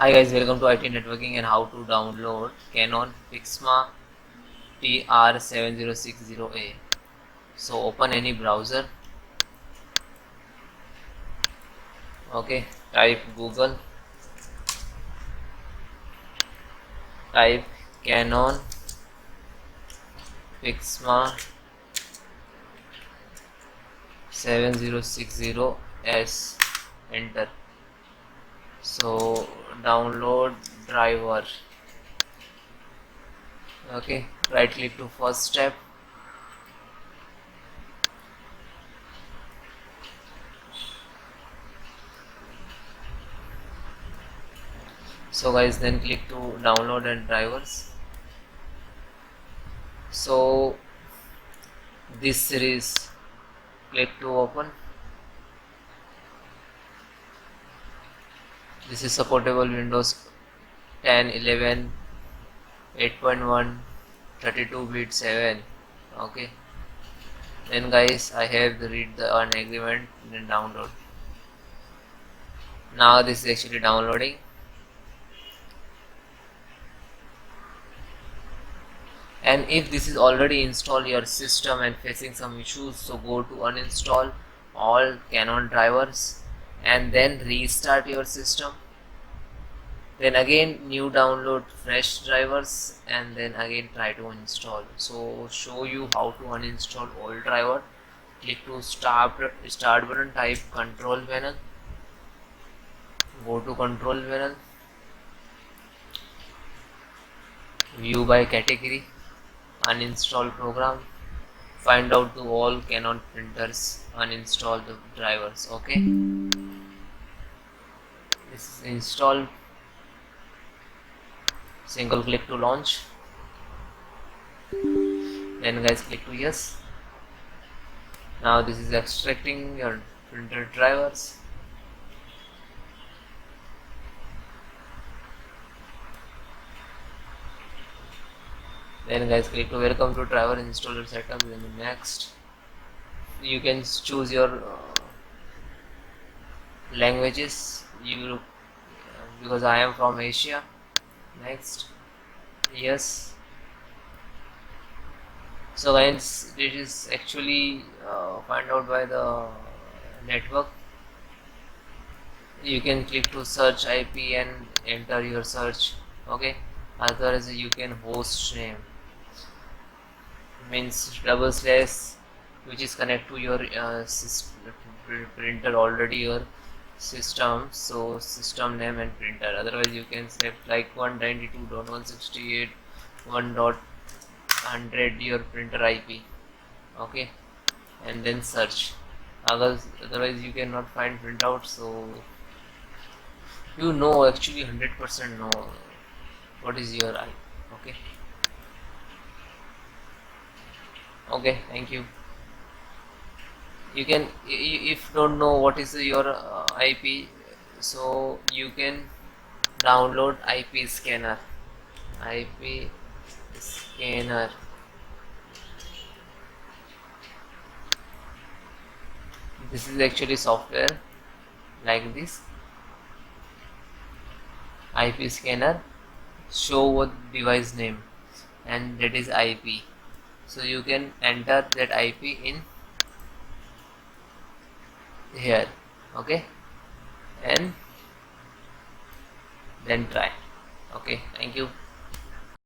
Hi guys, welcome to IT Networking and how to download Canon Pixma TR7060a. So open any browser, okay, type Google, type Canon Pixma 7060s, enter. So download driver, okay, right click to first step. So guys, then click to download and drivers. So this series, click to open. This is supportable Windows 10, 11, 8.1, 32-bit 7. Okay. Then guys, I have to read the an agreement and download. Now this is actually downloading. And if this is already installed your system and facing some issues, so go to uninstall all Canon drivers and then restart your system. Then again new download fresh drivers and then again try to install. So show you how to uninstall old driver. Click to start button, type control panel, go to control panel, view by category, uninstall program, find out to all Canon printers, uninstall the drivers. Okay, this is installed. Single click to launch. Then guys click to yes. Now this is extracting your printer drivers. Then guys click to welcome to driver installer setup. Then next you can choose your languages, you because I am from Asia. Next, yes. So guys, this is actually find out by the network. You can click to search IP and enter your search. Okay, otherwise you can host name, means double slash, which is connect to your printer already your system, so system name and printer. Otherwise you can select like 192.168.1.100 your printer IP. Okay, and then search. Otherwise you cannot find printout, so you know actually 100% know what is your IP. Okay, okay, thank you. You can, if don't know what is your IP, so you can download IP scanner. IP scanner, this is actually software like this. IP scanner show what device name and that is IP, so you can enter that IP in here. Okay, and then try. Okay, thank you.